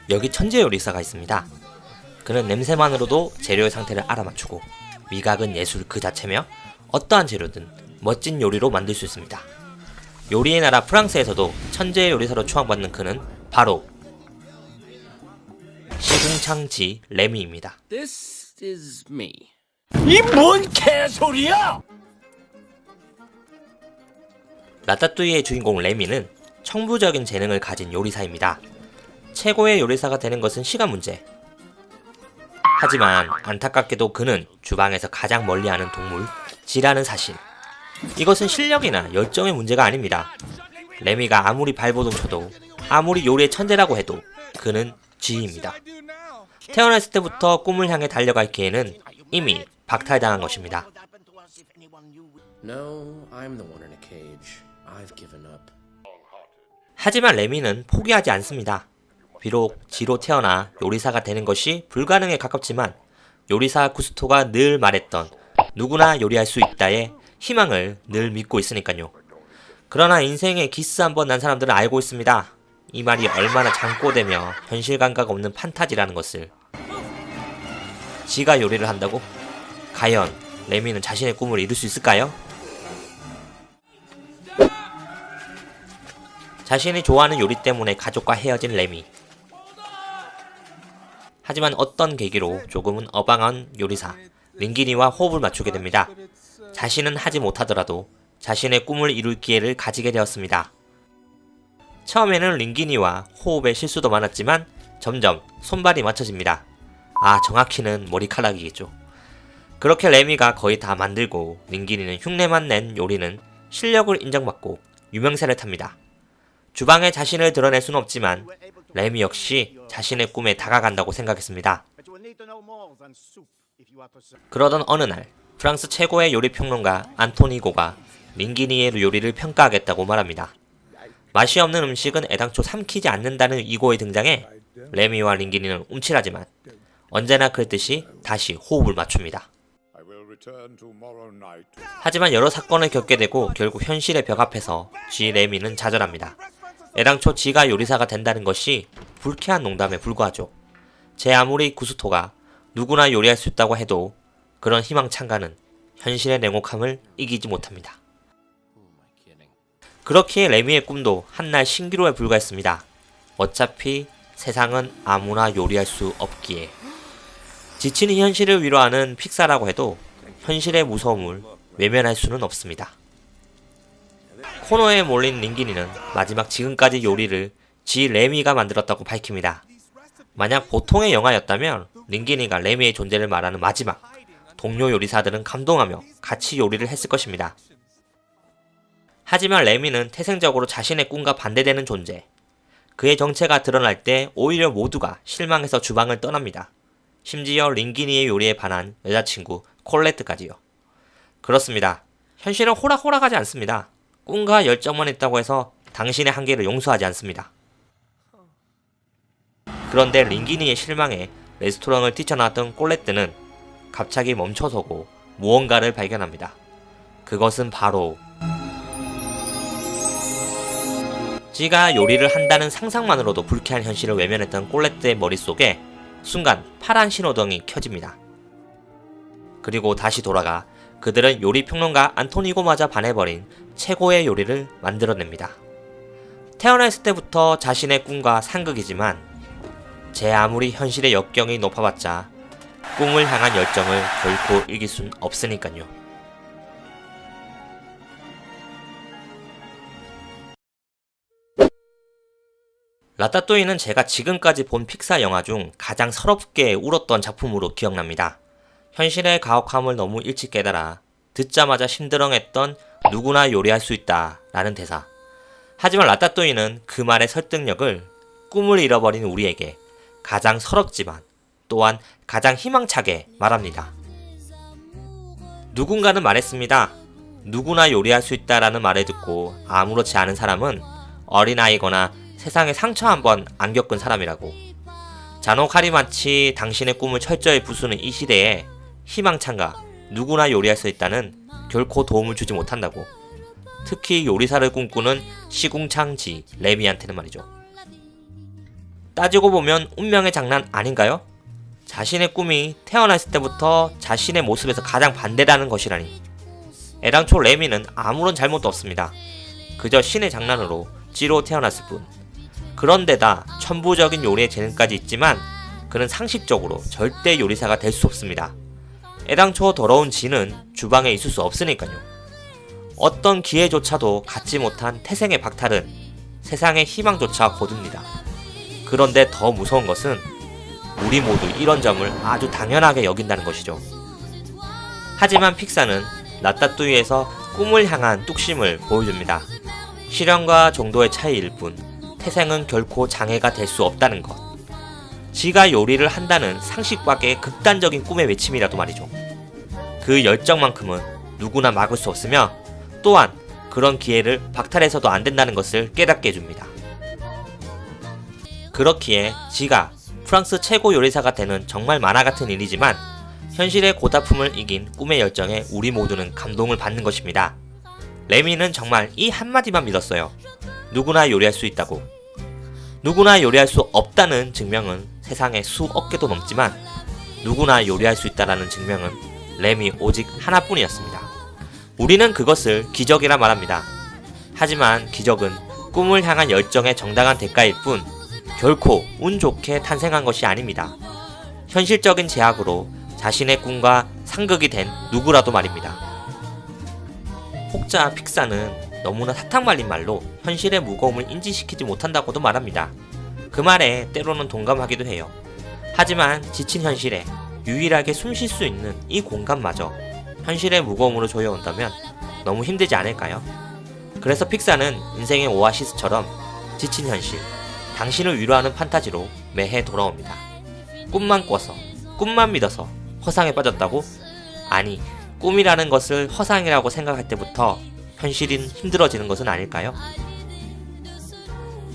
여기 천재 요리사가 있습니다. 그는 냄새만으로도 재료의 상태를 알아맞추고 미각은 예술 그 자체며 어떠한 재료든 멋진 요리로 만들 수 있습니다. 요리의 나라 프랑스에서도 천재 요리사로 추앙받는 그는 바로 시궁창지 레미입니다. This is me. 이 뭔 개소리야! 라따뚜이의 주인공 레미는 천부적인 재능을 가진 요리사입니다. 최고의 요리사가 되는 것은 시간 문제. 하지만 안타깝게도 그는 주방에서 가장 멀리하는 동물, 쥐라는 사실. 이것은 실력이나 열정의 문제가 아닙니다. 레미가 아무리 발버둥 쳐도 아무리 요리의 천재라고 해도 그는 쥐입니다. 태어났을 때부터 꿈을 향해 달려갈 기회는 이미 박탈당한 것입니다. No, I'm the one in a cage. I've given up. 하지만 레미는 포기하지 않습니다. 비록 쥐로 태어나 요리사가 되는 것이 불가능에 가깝지만 요리사 구스토가 늘 말했던 누구나 요리할 수 있다의 희망을 늘 믿고 있으니까요. 그러나 인생에 기스 한번 난 사람들은 알고 있습니다. 이 말이 얼마나 장꼬되며 현실 감각 없는 판타지라는 것을. 쥐가 요리를 한다고? 과연 레미는 자신의 꿈을 이룰 수 있을까요? 자신이 좋아하는 요리 때문에 가족과 헤어진 레미. 하지만 어떤 계기로 조금은 어방한 요리사 링기니와 호흡을 맞추게 됩니다. 자신은 하지 못하더라도 자신의 꿈을 이룰 기회를 가지게 되었습니다. 처음에는 링기니와 호흡에 실수도 많았지만 점점 손발이 맞춰집니다. 아, 정확히는 머리카락이겠죠. 그렇게 레미가 거의 다 만들고 링기니는 흉내만 낸 요리는 실력을 인정받고 유명세를 탑니다. 주방에 자신을 드러낼 수는 없지만 레미 역시 자신의 꿈에 다가간다고 생각했습니다. 그러던 어느 날 프랑스 최고의 요리 평론가 안토니고가 링기니의 요리를 평가하겠다고 말합니다. 맛이 없는 음식은 애당초 삼키지 않는다는 이고의 등장에 레미와 링기니는 움찔하지만 언제나 그랬듯이 다시 호흡을 맞춥니다. 하지만 여러 사건을 겪게 되고 결국 현실의 벽 앞에서 쥐 레미는 좌절합니다. 애당초 지가 요리사가 된다는 것이 불쾌한 농담에 불과하죠. 제 아무리 구스토가 누구나 요리할 수 있다고 해도 그런 희망찬가는 현실의 냉혹함을 이기지 못합니다. 그렇기에 레미의 꿈도 한날 신기루에 불과했습니다. 어차피 세상은 아무나 요리할 수 없기에. 지친 현실을 위로하는 픽사라고 해도 현실의 무서움을 외면할 수는 없습니다. 코너에 몰린 링기니는 마지막 지금까지 요리를 쥐 레미가 만들었다고 밝힙니다. 만약 보통의 영화였다면 링기니가 레미의 존재를 말하는 마지막, 동료 요리사들은 감동하며 같이 요리를 했을 것입니다. 하지만 레미는 태생적으로 자신의 꿈과 반대되는 존재. 그의 정체가 드러날 때 오히려 모두가 실망해서 주방을 떠납니다. 심지어 링기니의 요리에 반한 여자친구 콜레트까지요. 그렇습니다. 현실은 호락호락하지 않습니다. 꿈과 열정만 있다고 해서 당신의 한계를 용서하지 않습니다. 그런데 링기니의 실망에 레스토랑을 뛰쳐나왔던 콜레트는 갑자기 멈춰서고 무언가를 발견합니다. 그것은 바로 쥐가 요리를 한다는 상상만으로도 불쾌한 현실을 외면했던 콜레트의 머릿속에 순간 파란 신호등이 켜집니다. 그리고 다시 돌아가 그들은 요리 평론가 안토니고마저 반해버린 최고의 요리를 만들어냅니다. 태어났을 때부터 자신의 꿈과 상극이지만 제 아무리 현실의 역경이 높아봤자 꿈을 향한 열정을 결코 이길 순 없으니까요. 라따뚜이는 제가 지금까지 본 픽사 영화 중 가장 서럽게 울었던 작품으로 기억납니다. 현실의 가혹함을 너무 일찍 깨달아 듣자마자 심드렁했던 누구나 요리할 수 있다 라는 대사. 하지만 라따뚜이는 그 말의 설득력을 꿈을 잃어버린 우리에게 가장 서럽지만 또한 가장 희망차게 말합니다. 누군가는 말했습니다. 누구나 요리할 수 있다라는 말을 듣고 아무렇지 않은 사람은 어린아이거나 세상에 상처 한번 안 겪은 사람이라고. 잔혹하리 마치 당신의 꿈을 철저히 부수는 이 시대에 희망찬가 누구나 요리할 수 있다는 결코 도움을 주지 못한다고. 특히 요리사를 꿈꾸는 시궁창지 레미한테는 말이죠. 따지고 보면 운명의 장난 아닌가요? 자신의 꿈이 태어났을 때부터 자신의 모습에서 가장 반대라는 것이라니. 애당초 레미는 아무런 잘못도 없습니다. 그저 신의 장난으로 쥐로 태어났을 뿐. 그런데다 천부적인 요리의 재능까지 있지만 그는 상식적으로 절대 요리사가 될 수 없습니다. 애당초 더러운 쥐는 주방에 있을 수 없으니까요. 어떤 기회조차도 갖지 못한 태생의 박탈은 세상의 희망조차 거둡니다. 그런데 더 무서운 것은 우리 모두 이런 점을 아주 당연하게 여긴다는 것이죠. 하지만 픽사는 라따뚜이에서 꿈을 향한 뚝심을 보여줍니다. 실현과 정도의 차이일 뿐 태생은 결코 장애가 될 수 없다는 것. 지가 요리를 한다는 상식 밖의 극단적인 꿈의 외침이라도 말이죠. 그 열정만큼은 누구나 막을 수 없으며 또한 그런 기회를 박탈해서도 안 된다는 것을 깨닫게 해줍니다. 그렇기에 지가 프랑스 최고 요리사가 되는 정말 만화 같은 일이지만 현실의 고달픔을 이긴 꿈의 열정에 우리 모두는 감동을 받는 것입니다. 레미는 정말 이 한마디만 믿었어요. 누구나 요리할 수 있다고. 누구나 요리할 수 없다는 증명은 세상에 수억 개도 넘지만 누구나 요리할 수 있다라는 증명은 레미 오직 하나뿐이었습니다. 우리는 그것을 기적이라 말합니다. 하지만 기적은 꿈을 향한 열정의 정당한 대가일 뿐 결코 운 좋게 탄생한 것이 아닙니다. 현실적인 제약으로 자신의 꿈과 상극이 된 누구라도 말입니다. 혹자 픽사는 너무나 사탕 말린 말로 현실의 무거움을 인지시키지 못한다고도 말합니다. 그 말에 때로는 동감하기도 해요. 하지만 지친 현실에 유일하게 숨 쉴 수 있는 이 공간마저 현실의 무거움으로 조여온다면 너무 힘들지 않을까요? 그래서 픽사는 인생의 오아시스처럼 지친 현실, 당신을 위로하는 판타지로 매해 돌아옵니다. 꿈만 꿔서, 꿈만 믿어서 허상에 빠졌다고? 아니, 꿈이라는 것을 허상이라고 생각할 때부터 현실인 힘들어지는 것은 아닐까요?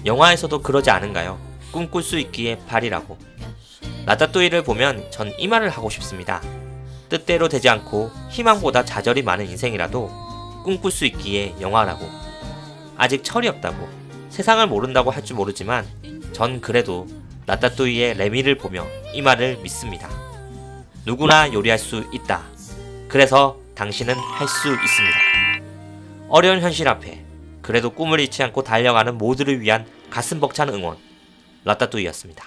영화에서도 그러지 않은가요? 꿈꿀 수 있기에 발이라고. 라따뚜이를 보면 전 이 말을 하고 싶습니다. 뜻대로 되지 않고 희망보다 좌절이 많은 인생이라도 꿈꿀 수 있기에 영화라고. 아직 철이 없다고, 세상을 모른다고 할 줄 모르지만 전 그래도 라따뚜이의 레미를 보며 이 말을 믿습니다. 누구나 요리할 수 있다. 그래서 당신은 할 수 있습니다. 어려운 현실 앞에 그래도 꿈을 잃지 않고 달려가는 모두를 위한 가슴 벅찬 응원, 라따뚜이였습니다.